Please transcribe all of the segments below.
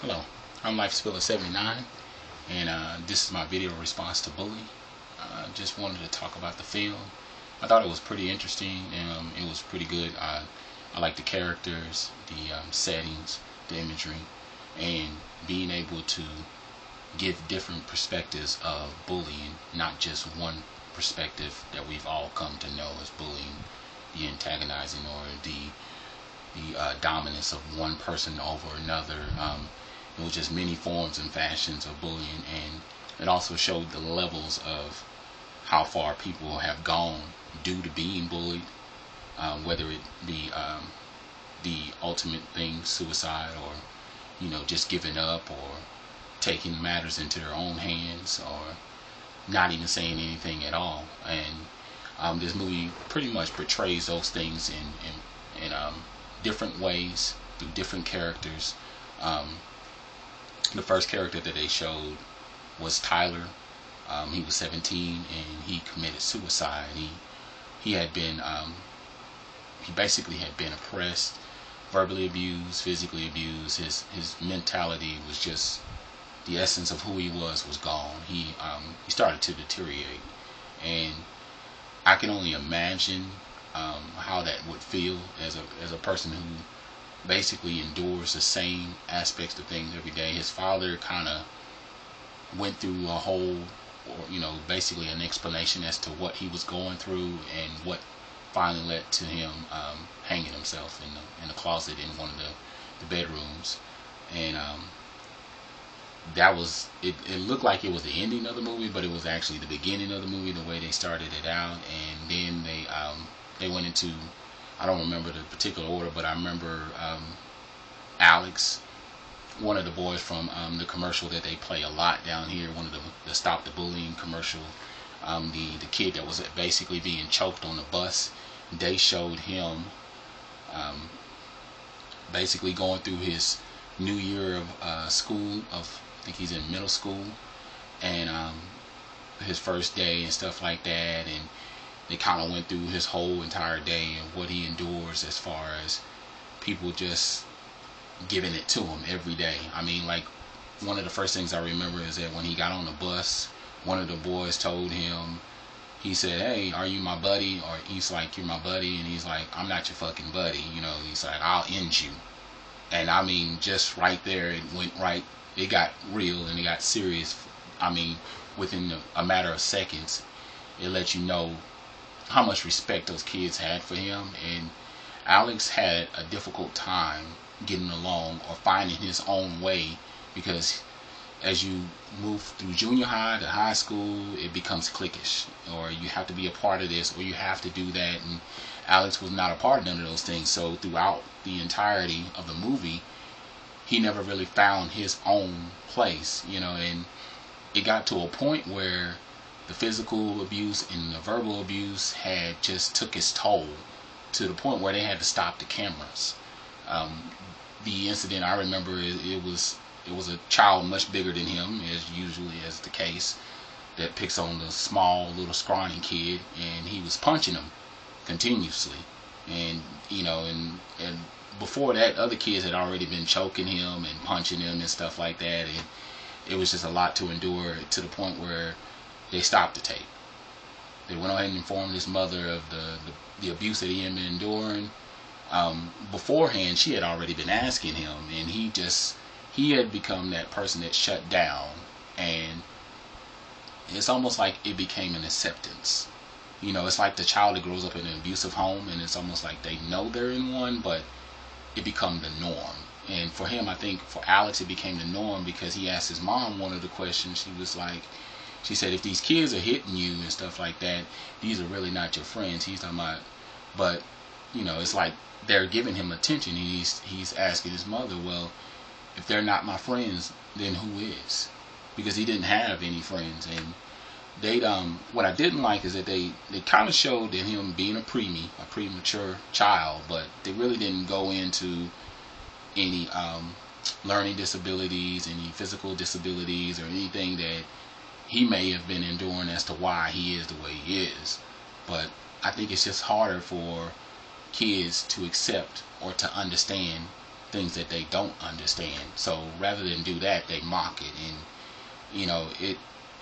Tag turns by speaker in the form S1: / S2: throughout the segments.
S1: Hello, I'm SPILLIN 79, and this is my video response to Bully. Just wanted to talk about the film. I thought it was pretty interesting, and it was pretty good. I like the characters, the settings, the imagery, and being able to give different perspectives of bullying, not just one perspective that we've all come to know as bullying, the antagonizing or the dominance of one person over another. It was just many forms and fashions of bullying, and it also showed the levels of how far people have gone due to being bullied, whether it be the ultimate thing, suicide, or just giving up, or taking matters into their own hands, or not even saying anything at all. And this movie pretty much portrays those things in different ways through different characters. The first character that they showed was Tyler. He was 17 and he committed suicide. He had been he basically had been oppressed, verbally abused, physically abused. His mentality was just, the essence of who he was gone. He started to deteriorate, and I can only imagine how that would feel as a person who basically endures the same aspects of things every day. His father kind of went through a whole, or basically an explanation as to what he was going through, and what finally led to him hanging himself in the closet in one of the bedrooms. And that was it. It looked like it was the ending of the movie, but it was actually the beginning of the movie, the way they started it out. And then they went into, I don't remember the particular order, but I remember Alex, one of the boys from the commercial that they play a lot down here, one of the Stop the Bullying commercial, the kid that was basically being choked on the bus. They showed him basically going through his new year of school. I think he's in middle school, and his first day and stuff like that. And they kind of went through his whole entire day and what he endures as far as people just giving it to him every day. I mean, like, one of the first things I remember is that when he got on the bus, one of the boys told him, he said, "Hey, are you my buddy?" Or he's like, "You're my buddy," and he's like, "I'm not your fucking buddy." He's like, "I'll end you." And I mean, just right there, it got real and it got serious. I mean, within a matter of seconds, it let you know how much respect those kids had for him. And Alex had a difficult time getting along or finding his own way, because as you move through junior high to high school, it becomes cliquish, or you have to be a part of this, or you have to do that. And Alex was not a part of none of those things. So throughout the entirety of the movie, he never really found his own place, and it got to a point where the physical abuse and the verbal abuse had just took its toll, to the point where they had to stop the cameras. The incident I remember, it was a child much bigger than him, as usually as the case, that picks on the small little scrawny kid, and he was punching him continuously. And and before that, other kids had already been choking him and punching him and stuff like that, and it was just a lot to endure, to the point where they stopped the tape. They went ahead and informed his mother of the abuse that he had been enduring. Beforehand, she had already been asking him, and he had become that person that shut down, and it's almost like it became an acceptance. It's like the child that grows up in an abusive home, and it's almost like they know they're in one, but it become the norm. And for him, I think for Alex, it became the norm, because he asked his mom one of the questions. She said, "If these kids are hitting you and stuff like that, these are really not your friends." He's talking about, but it's like they're giving him attention. He's asking his mother, "Well, if they're not my friends, then who is?" Because he didn't have any friends. And what I didn't like is that they kind of showed that him being a premature child, but they really didn't go into any learning disabilities, any physical disabilities, or anything that he may have been enduring as to why he is the way he is. But I think it's just harder for kids to accept or to understand things that they don't understand. So rather than do that, they mock it. And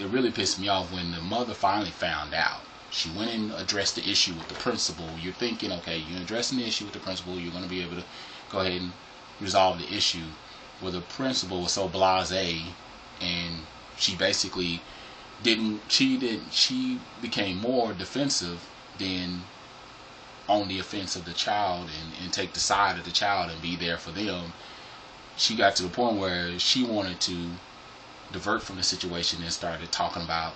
S1: it really pissed me off when the mother finally found out. She went and addressed the issue with the principal. You're thinking, okay, you're addressing the issue with the principal, you're going to be able to go ahead and resolve the issue. Well, the principal was so blasé, and she basically she became more defensive than on the offense of the child, and take the side of the child and be there for them. She got to the point where she wanted to divert from the situation and started talking about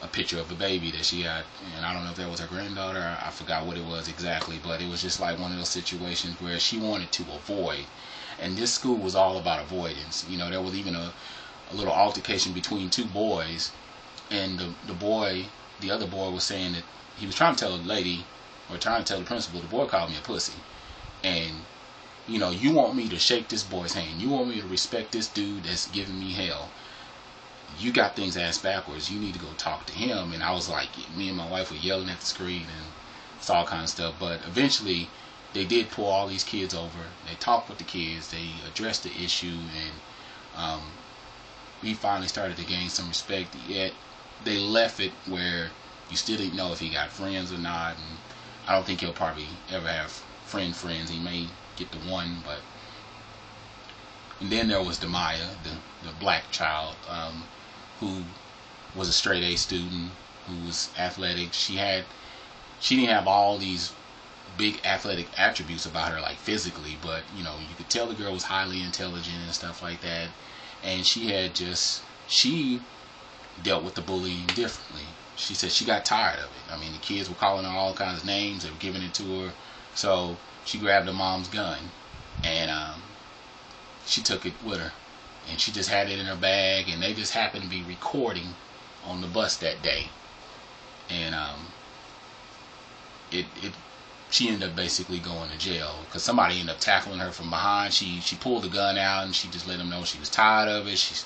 S1: a picture of a baby that she had, and I don't know if that was her granddaughter, I forgot what it was exactly, but it was just like one of those situations where she wanted to avoid. And this school was all about avoidance. There was even a little altercation between two boys, and the other boy was saying that he was trying to tell the lady, or trying to tell the principal, the boy called me a pussy. And you want me to shake this boy's hand, you want me to respect this dude that's giving me hell, you got things ass backwards, you need to go talk to him. And I was like, me and my wife were yelling at the screen, and it's all kind of stuff. But eventually they did pull all these kids over, they talked with the kids, they addressed the issue, and we finally started to gain some respect. Yet they left it where you still didn't know if he got friends or not, and I don't think he'll probably ever have friends. He may get the one, but. And then there was Demaya, the black child, who was a straight A student, who was athletic. She didn't have all these big athletic attributes about her, like physically, but you could tell the girl was highly intelligent and stuff like that. And she dealt with the bullying differently. She said she got tired of it. I mean, the kids were calling her all kinds of names, they were giving it to her. So she grabbed her mom's gun, and she took it with her, and she just had it in her bag, and they just happened to be recording on the bus that day. And she ended up basically going to jail because somebody ended up tackling her from behind. She pulled the gun out, and she just let them know she was tired of it.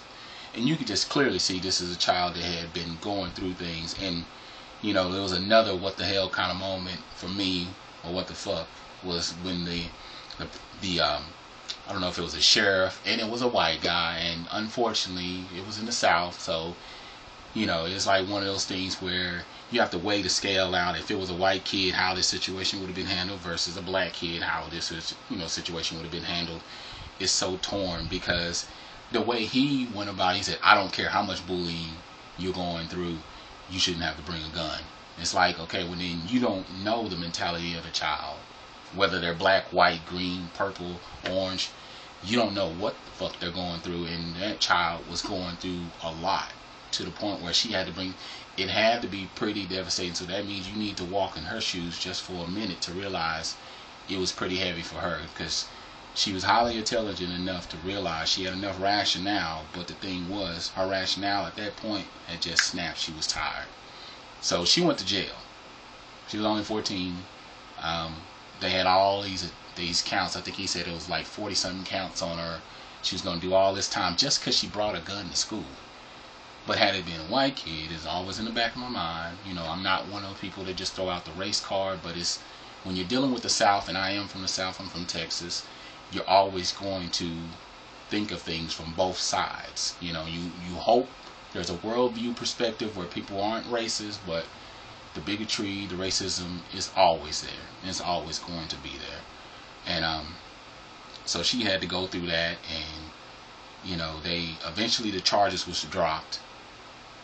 S1: And you could just clearly see this is a child that had been going through things. And there was another what the hell kind of moment for me, or what the fuck, was when the I don't know if it was a sheriff, and it was a white guy, and unfortunately it was in the South, so it's like one of those things where you have to weigh the scale out. If it was a white kid, how this situation would have been handled, versus a black kid, how this situation would have been handled. It's so torn, because the way he went about it, he said, I don't care how much bullying you're going through, you shouldn't have to bring a gun. It's like, okay, well then you don't know the mentality of a child, whether they're black, white, green, purple, orange. You don't know what the fuck they're going through, and that child was going through a lot, to the point where she had to bring, it had to be pretty devastating. So that means you need to walk in her shoes just for a minute to realize it was pretty heavy for her, because she was highly intelligent enough to realize she had enough rationale, but the thing was, her rationale at that point had just snapped. She was tired. So she went to jail. She was only 14. They had all these counts. I think he said it was like 40-something counts on her. She was going to do all this time just because she brought a gun to school. But had it been a white kid, it's always in the back of my mind. I'm not one of those people that just throw out the race card, but it's when you're dealing with the South, and I am from the South, I'm from Texas, you're always going to think of things from both sides. You hope there's a worldview perspective where people aren't racist, but the bigotry, the racism is always there. And it's always going to be there. And so she had to go through that, and they eventually, the charges was dropped,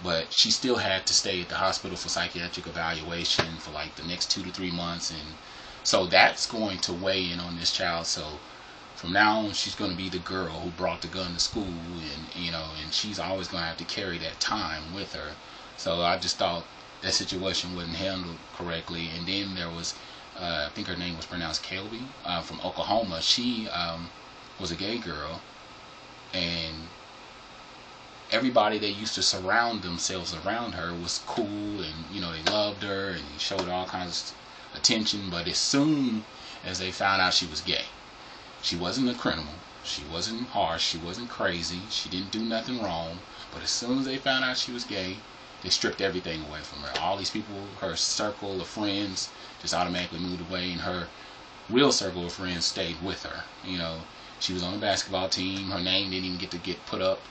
S1: but she still had to stay at the hospital for psychiatric evaluation for like the next 2 to 3 months. And so that's going to weigh in on this child. So from now on, she's going to be the girl who brought the gun to school, and she's always going to have to carry that time with her. So I just thought that situation wasn't handled correctly. And then there was, I think her name was pronounced Kelby, from Oklahoma. She was a gay girl, and everybody that used to surround themselves around her was cool, and they loved her and showed all kinds of attention. But as soon as they found out she was gay, she wasn't a criminal, she wasn't harsh, she wasn't crazy, she didn't do nothing wrong, but as soon as they found out she was gay, they stripped everything away from her. All these people, her circle of friends, just automatically moved away, and her real circle of friends stayed with her. She was on the basketball team. Her name didn't even get put up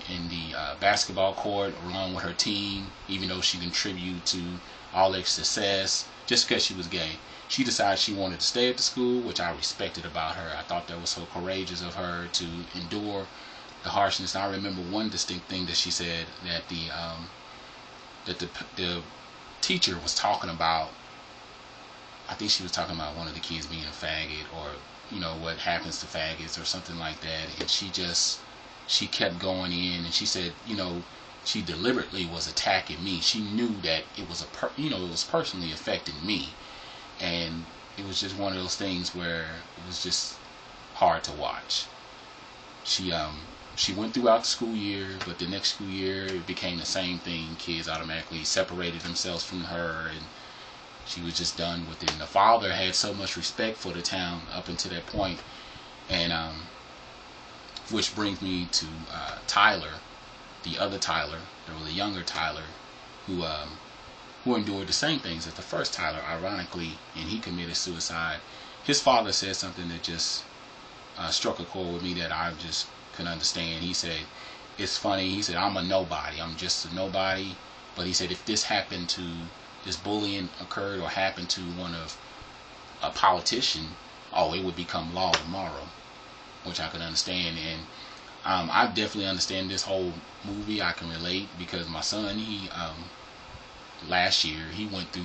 S1: in the basketball court along with her team, even though she contributed to all their success just because she was gay. She decided she wanted to stay at the school, which I respected about her. I thought that was so courageous of her to endure the harshness. And I remember one distinct thing that she said, that the teacher was talking about. I think she was talking about one of the kids being a faggot, or what happens to faggots or something like that. And she kept going in, and she said, she deliberately was attacking me. She knew that it was it was personally affecting me, and it was just one of those things where it was just hard to watch. She went throughout the school year, but the next school year it became the same thing. Kids automatically separated themselves from her, and she was just done with it. And the father had so much respect for the town up until that point, and which brings me to Tyler, the other Tyler. There was a younger Tyler who endured the same things as the first Tyler, ironically, and he committed suicide. His father said something that just struck a chord with me that I just couldn't understand. He said, it's funny, he said, I'm a nobody, I'm just a nobody, but he said if this bullying occurred or happened to a politician, it would become law tomorrow, which I could understand. And I definitely understand this whole movie. I can relate because my son, last year he went through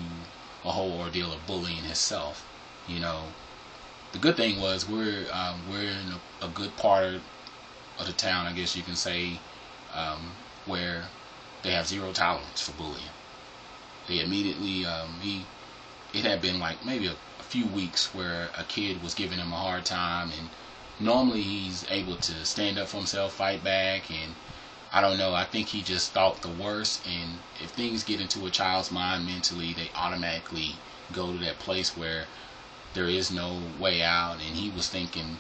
S1: a whole ordeal of bullying himself. The good thing was we're in a good part of the town, I guess you can say, where they have zero tolerance for bullying. They immediately it had been like maybe a few weeks where a kid was giving him a hard time, and normally he's able to stand up for himself, fight back, and I don't know, I think he just thought the worst. And if things get into a child's mind mentally, they automatically go to that place where there is no way out, and he was thinking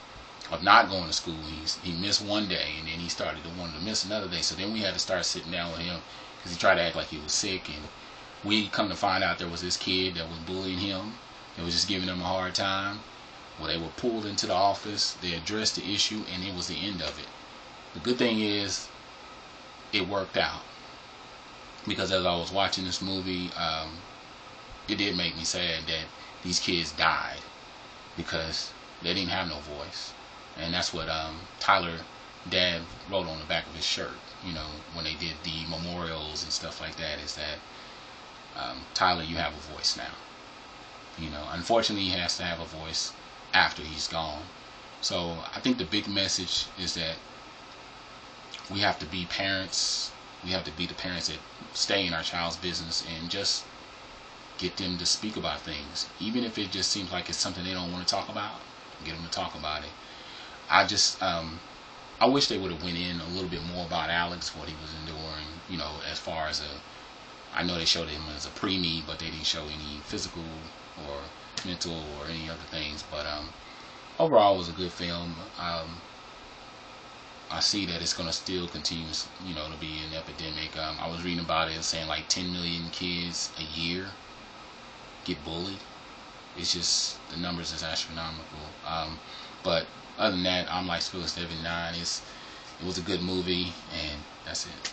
S1: of not going to school. He missed one day, and then he started to want to miss another day. So then we had to start sitting down with him because he tried to act like he was sick, and we come to find out there was this kid that was bullying him. It was just giving him a hard time. Well, they were pulled into the office. They addressed the issue, and it was the end of it. The good thing is, it worked out. Because as I was watching this movie, it did make me sad that these kids died because they didn't have no voice. And that's what Tyler dad wrote on the back of his shirt, when they did the memorials and stuff like that, is that Tyler, you have a voice now. Unfortunately, he has to have a voice after he's gone. So I think the big message is that we have to be parents. We have to be the parents that stay in our child's business and just get them to speak about things, even if it just seems like it's something they don't want to talk about. Get them to talk about it. I wish they would have went in a little bit more about Alex, what he was enduring. As far as I know they showed him as a preemie, but they didn't show any physical or mental or any other things. But overall, it was a good film. I see that it's going to still continue, to be an epidemic. I was reading about it saying like 10 million kids a year get bullied. It's just, the numbers is astronomical. But other than that, I'm like SPILLIN 79. It was a good movie, and that's it.